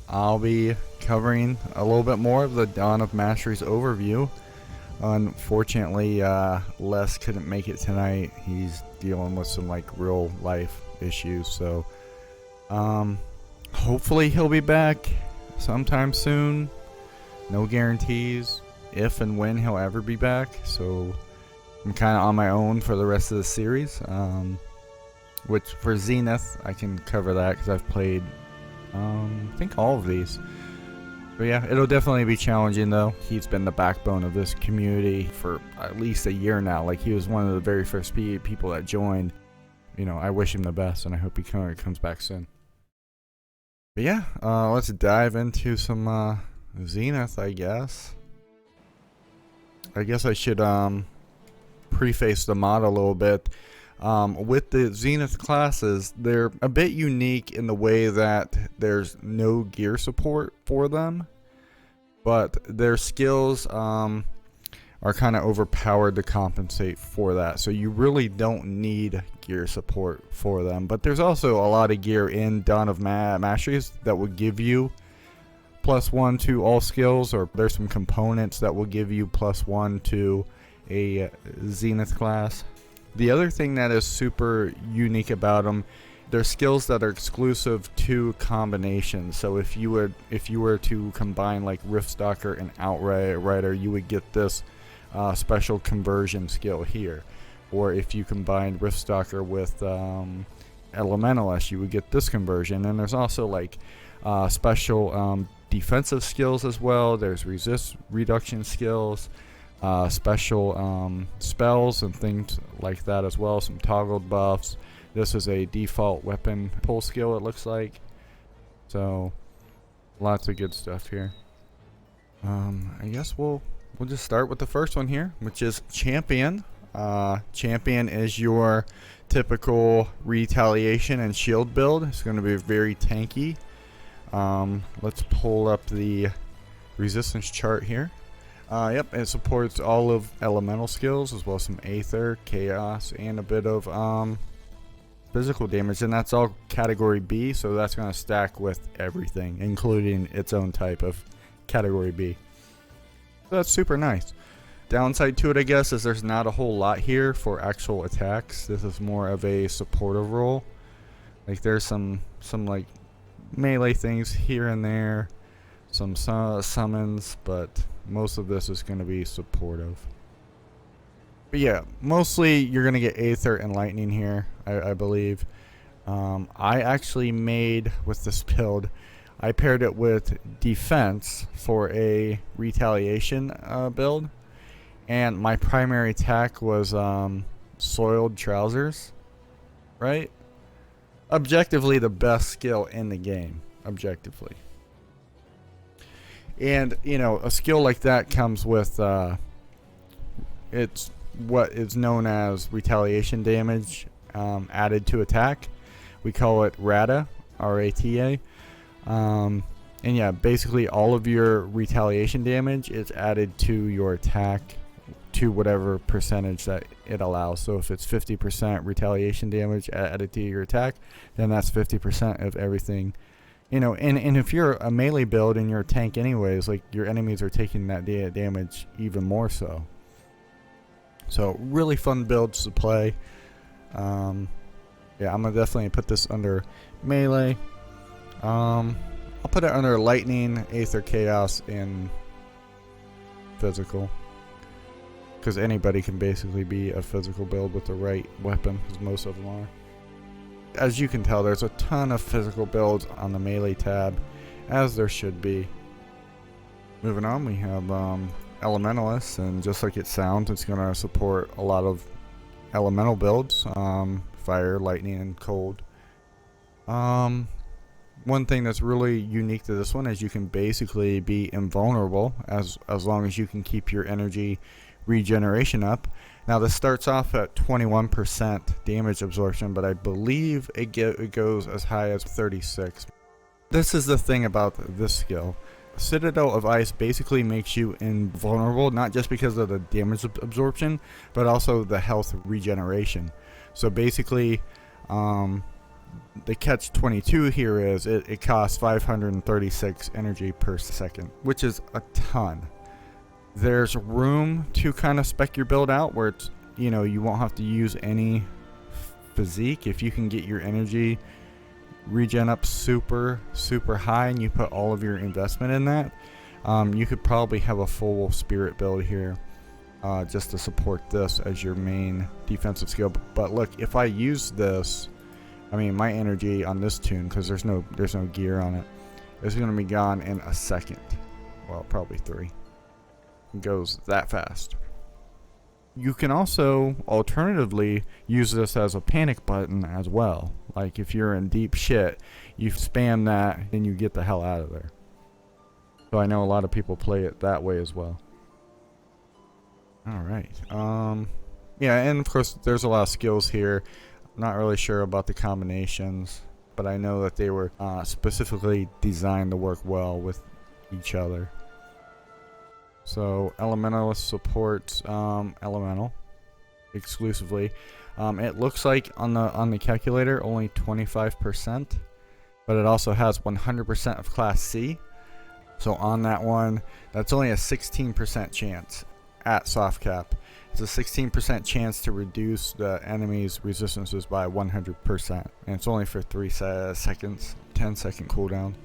I'll be covering a little bit more of the Dawn of Masteries overview. Unfortunately, Les couldn't make it tonight. He's dealing with some like real life issues, so hopefully he'll be back sometime soon. No guarantees if and when he'll ever be back, so I'm kind of on my own for the rest of the series. Which for Zenith, I can cover that because I've played, I think all of these. But yeah, it'll definitely be challenging though. He's been the backbone of this community for at least a year now. Like, he was one of the very first people that joined. You know, I wish him the best, and I hope he comes back soon. But yeah, let's dive into some Zenith, I guess. I guess I should preface the mod a little bit. With the Zenith classes, they're a bit unique in the way that there's no gear support for them, but their skills are kind of overpowered to compensate for that, so you really don't need gear support for them. But there's also a lot of gear in Dawn of Masteries that will give you +1 to all skills, or there's some components that will give you +1 to a Zenith class. The other thing that is super unique about them, they're skills that are exclusive to combinations. So if you were to combine like Stalker and Outrider, you would get this special conversion skill here. Or if you combined Stalker with Elementalist, you would get this conversion. And there's also like special defensive skills as well. There's resist reduction skills. Special spells and things like that as well. Some toggled buffs. This is a default weapon pull skill, it looks like. So lots of good stuff here. I guess we'll just start with the first one here, which is Champion. Champion is your typical retaliation and shield build. It's going to be very tanky. Let's pull up the resistance chart here. Yep, it supports all of elemental skills as well as some Aether, Chaos, and a bit of physical damage, and that's all category B, so that's going to stack with everything, including its own type of category B. So that's super nice. Downside to it, I guess, is there's not a whole lot here for actual attacks. This is more of a supportive role. Like, there's some like melee things here and there, some summons, but most of this is going to be supportive. But yeah, mostly you're going to get Aether and Lightning here, I believe. I actually made, with this build, I paired it with Defense for a retaliation build. And my primary attack was Soiled Trousers, right? Objectively the best skill in the game, objectively. And, you know, a skill like that comes with, it's what is known as retaliation damage added to attack. We call it RATA, R-A-T-A. And yeah, basically all of your retaliation damage is added to your attack to whatever percentage that it allows. So if it's 50% retaliation damage added to your attack, then that's 50% of everything. You know, and if you're a melee build and you're a tank anyways, like, your enemies are taking that damage even more so. So really fun builds to play. Yeah, I'm gonna definitely put this under melee. I'll put it under lightning, Aether, Chaos, and physical. Because anybody can basically be a physical build with the right weapon, because most of them are. As you can tell, there's a ton of physical builds on the melee tab, as there should be. Moving on, we have Elementalist, and just like it sounds, it's going to support a lot of elemental builds, fire, lightning, and cold. One thing that's really unique to this one is you can basically be invulnerable as long as you can keep your energy regeneration up. Now this starts off at 21% damage absorption, but I believe it goes as high as 36. This is the thing about this skill. Citadel of Ice basically makes you invulnerable, not just because of the damage absorption, but also the health regeneration. So basically, The catch-22 here is it costs 536 energy per second, which is a ton. There's room to kind of spec your build out where it's, you know, you won't have to use any physique. If you can get your energy regen up super high and you put all of your investment in that, you could probably have a full spirit build here, just to support this as your main defensive skill. But look, if I use this, I mean, my energy on this tune, because there's no gear on it, is going to be gone in a second. Well, probably 3. It goes that fast. You can also alternatively use this as a panic button as well. Like if you're in deep shit, you spam that and you get the hell out of there. So I know a lot of people play it that way as well. Alright. Yeah, and of course there's a lot of skills here. I'm not really sure about the combinations, but I know that they were specifically designed to work well with each other. So Elementalist supports Elemental exclusively. It looks like on the calculator only 25%, but it also has 100% of Class C. So on that one, that's only a 16% chance at soft cap. It's a 16% chance to reduce the enemy's resistances by 100%, and it's only for 3 seconds, 10-second cooldown.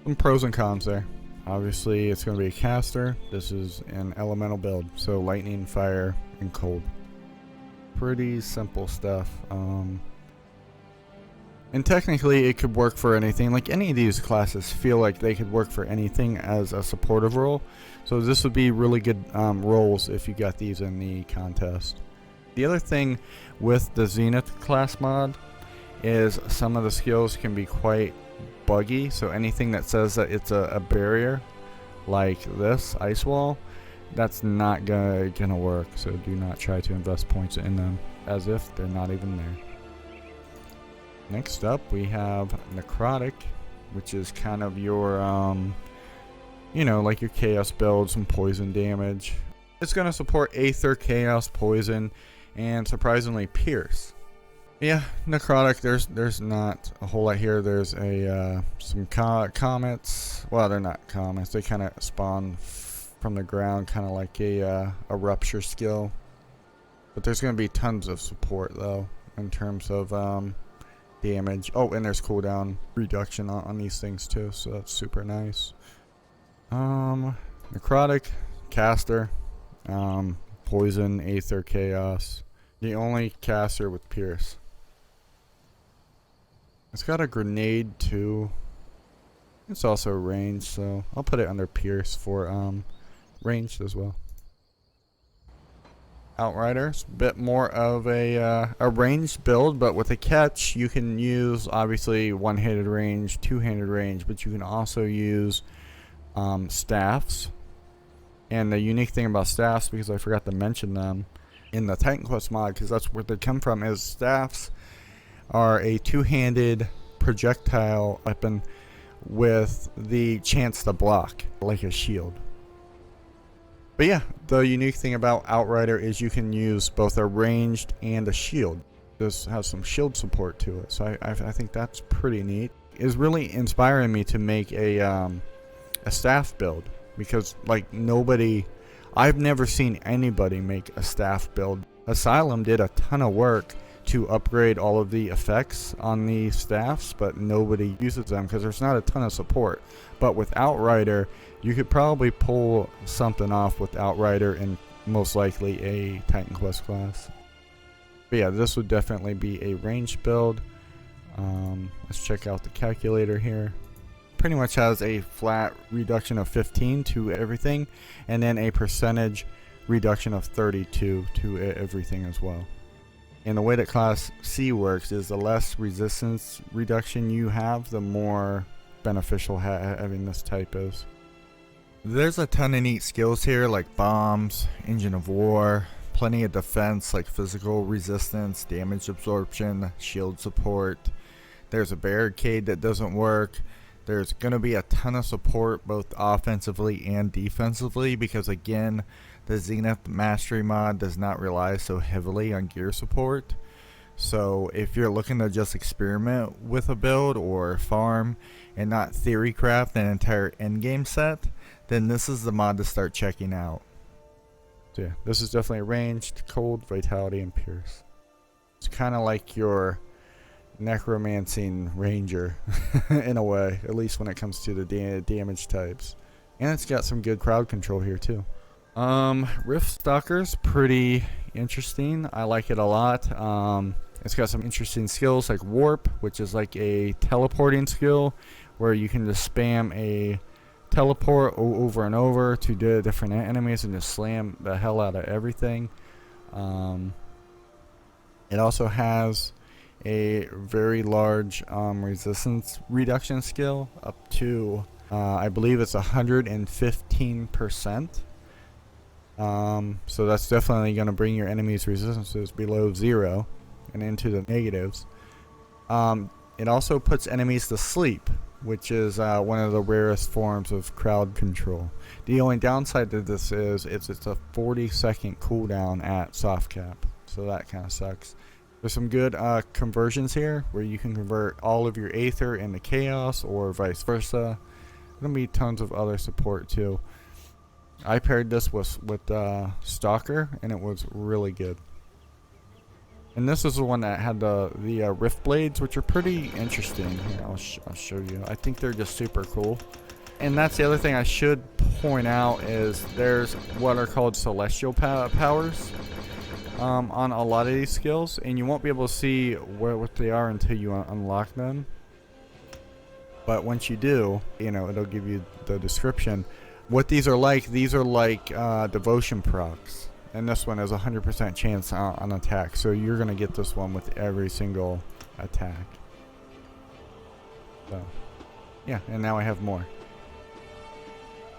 Some pros and cons there. Obviously, it's going to be a caster. This is an elemental build, so lightning, fire, and cold. Pretty simple stuff. And technically, it could work for anything. Like any of these classes feel like they could work for anything as a supportive role. So this would be really good roles if you got these in the contest. The other thing with the Zenith class mod is some of the skills can be quite buggy. So anything that says that it's a barrier, like this ice wall, that's not gonna work. So do not try to invest points in them as if they're not even there. Next up, we have Necrotic, which is kind of your, you know, like your chaos build, some poison damage. It's going to support Aether, Chaos, Poison, and surprisingly Pierce. Yeah, Necrotic, there's not a whole lot here. There's some comets. Well, they're not comets. They kind of spawn from the ground, kind of like a rupture skill. But there's going to be tons of support, though, in terms of damage. Oh, and there's cooldown reduction on these things too, so that's super nice. Necrotic, caster, poison, Aether, Chaos. The only caster with Pierce. It's got a grenade too. It's also ranged, so I'll put it under Pierce for ranged as well. Outriders, a bit more of a ranged build, but with a catch you can use obviously one-handed range, two-handed range, but you can also use staffs. And the unique thing about staffs, because I forgot to mention them in the Titan Quest mod, because that's where they come from, is staffs are a two-handed projectile weapon with the chance to block, like a shield. But yeah, the unique thing about Outrider is you can use both a ranged and a shield. This has some shield support to it, so I think that's pretty neat. It's really inspiring me to make a staff build, because like I've never seen anybody make a staff build. Asylum did a ton of work to upgrade all of the effects on the staffs, but nobody uses them because there's not a ton of support. But with Outrider, you could probably pull something off with Outrider and most likely a Titan Quest class. But yeah, this would definitely be a ranged build. Let's check out the calculator here. Pretty much has a flat reduction of 15 to everything, and then a percentage reduction of 32 to everything as well. And the way that Class C works is the less resistance reduction you have, the more beneficial having this type is. There's a ton of neat skills here, like bombs, engine of war, plenty of defense like physical resistance, damage absorption, shield support. There's a barricade that doesn't work. There's going to be a ton of support both offensively and defensively, because again, the Zenith Mastery mod does not rely so heavily on gear support. So if you're looking to just experiment with a build or farm and not theory craft an entire endgame set, then this is the mod to start checking out. So yeah, this is definitely ranged, cold, vitality, and pierce. It's kind of like your necromancing ranger in a way, at least when it comes to the damage types. And it's got some good crowd control here too. Rift Stalker's pretty interesting. I like it a lot. It's got some interesting skills like warp, which is like a teleporting skill where you can just spam a teleport over and over to do different enemies and just slam the hell out of everything. It also has a very large resistance reduction skill up to I believe it's 115%. So that's definitely going to bring your enemy's resistances below 0 and into the negatives. It also puts enemies to sleep, which is one of the rarest forms of crowd control. The only downside to this is it's a 40-second cooldown at soft cap, so that kind of sucks. There's some good conversions here where you can convert all of your Aether into Chaos or vice versa. There's going to be tons of other support too. I paired this with Stalker, and it was really good. And this is the one that had the Rift Blades, which are pretty interesting. Here, I'll show you. I think they're just super cool. And that's the other thing I should point out is there's what are called Celestial powers on a lot of these skills, and you won't be able to see what they are until you unlock them. But once you do, you know, it'll give you the description. What these are like devotion procs, and this one has a 100% chance on attack, so you're gonna get this one with every single attack. So yeah, and now I have more.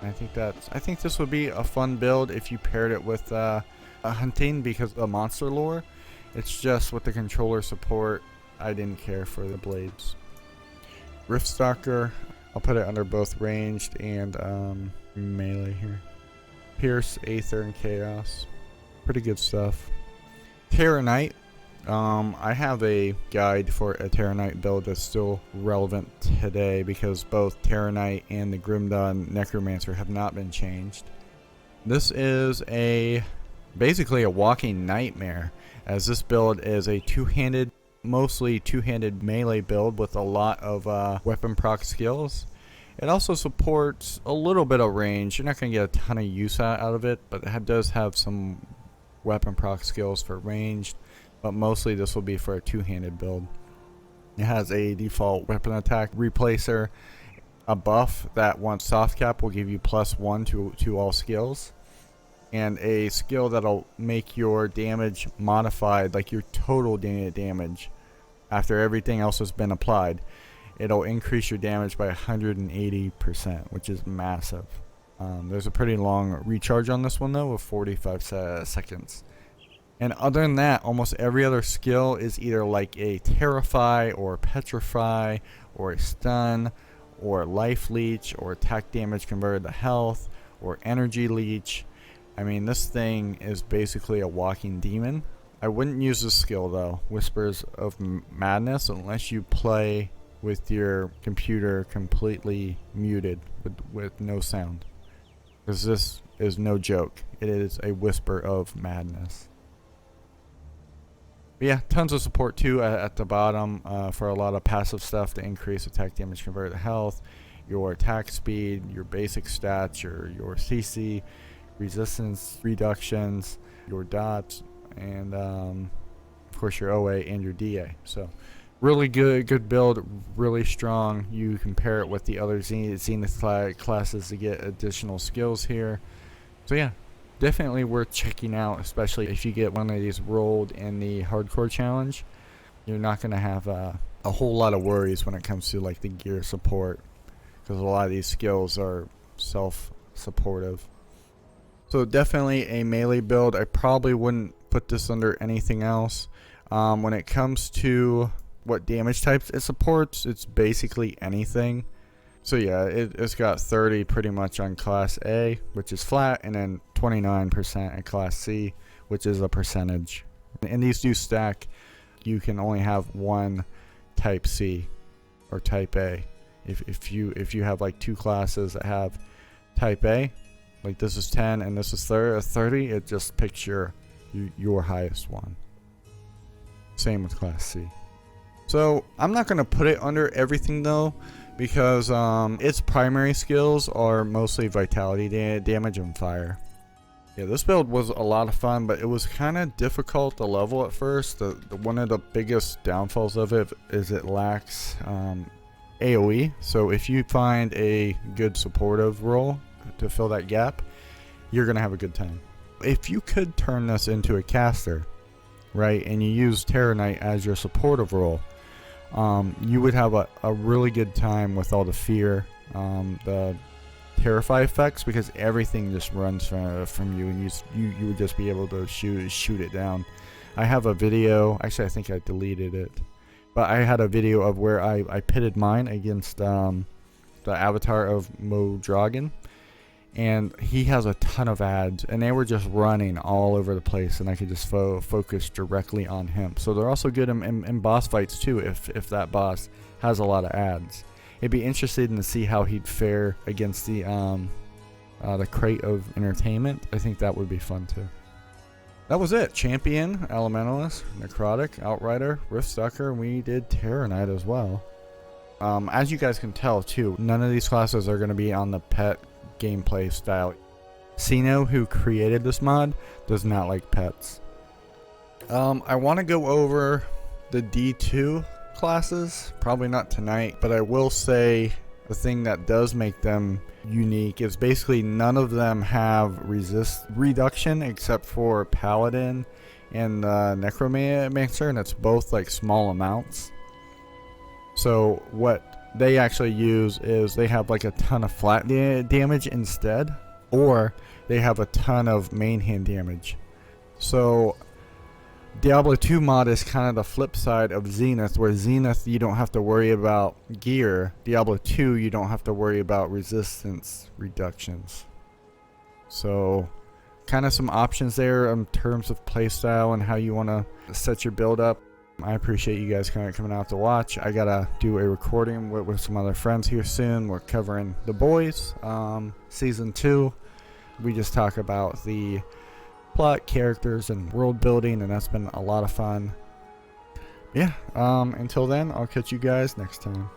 And I think this would be a fun build if you paired it with a hunting, because of the monster lore. It's just with the controller support, I didn't care for the blades. Rift Stalker, I'll put it under both ranged and melee here. Pierce, Aether, and Chaos. Pretty good stuff. Terror Knight. I have a guide for a Terror Knight build that's still relevant today because both Terror Knight and the Grim Dawn Necromancer have not been changed. This is basically a walking nightmare, as this build is a mostly two-handed melee build with a lot of weapon proc skills. It also supports a little bit of range. You're not going to get a ton of use out of it, but it does have some weapon proc skills for ranged, but mostly this will be for a two-handed build. It has a default weapon attack replacer, a buff that once soft cap will give you +1 to all skills, and a skill that'll make your damage modified, like your total damage after everything else has been applied. It'll increase your damage by 180%, which is massive. There's a pretty long recharge on this one though, of 45 seconds. And other than that, almost every other skill is either like a Terrify or Petrify or a Stun or Life Leech or Attack Damage Converted to Health or Energy Leech. I mean, this thing is basically a walking demon. I wouldn't use this skill though, Whispers of Madness, unless you play with your computer completely muted with no sound, because this is no joke. It is a Whisper of Madness. But yeah, tons of support too at the bottom for a lot of passive stuff to increase attack damage converted to health, your attack speed, your basic stats, your CC, resistance reductions, your dots, and of course your OA and your DA. So really good build, really strong. You compare it with the other Zenith classes to get additional skills here. So yeah, definitely worth checking out, especially if you get one of these rolled in the hardcore challenge. You're not going to have a whole lot of worries when it comes to like the gear support, because a lot of these skills are self-supportive. So definitely a melee build. I probably wouldn't put this under anything else. When it comes to what damage types it supports, it's basically anything. So yeah, it's got 30 pretty much on class A, which is flat, and then 29% at class C, which is a percentage. And these do stack like you can only have one type C or type A. If you have like two classes that have type A, like this is 10 and this is 30, it just picks your highest one. Same with class C. So I'm not going to put it under everything though, because its primary skills are mostly vitality damage and fire. Yeah, this build was a lot of fun, but it was kind of difficult to level at first. One of the biggest downfalls of it is it lacks AoE. So if you find a good supportive role to fill that gap, you're going to have a good time. If you could turn this into a caster, right, and you use Terror Knight as your supportive role, you would have a really good time with all the fear, the terrify effects, because everything just runs from you, and you would just be able to shoot it down. I have a video, actually I think I deleted it, but I had a video of where I pitted mine against the avatar of Modragon, and he has a ton of ads, and they were just running all over the place, and I could just focus directly on him. So they're also good in boss fights too, if that boss has a lot of ads. It'd be interesting to see how he'd fare against the crate of entertainment. I think that would be fun too. That was it. Champion, Elementalist, Necrotic, Outrider, Rift Stalker, and we did Terror Knight as well. As you guys can tell too, none of these classes are going to be on the pet gameplay style. Sino, who created this mod, does not like pets. I want to go over the D2 classes, probably not tonight, but I will say the thing that does make them unique is basically none of them have resist reduction except for Paladin and Necromancer, and it's both like small amounts. So what they actually use is they have like a ton of flat damage instead, or they have a ton of main hand damage. So Diablo 2 mod is kind of the flip side of Zenith, where Zenith you don't have to worry about gear. Diablo 2 you don't have to worry about resistance reductions. So kind of some options there in terms of playstyle and how you want to set your build up. I appreciate you guys kind of coming out to watch. I gotta do a recording with some other friends here soon. We're covering The Boys season 2. We just talk about the plot, characters, and world building, and that's been a lot of fun. Yeah, until then, I'll catch you guys next time.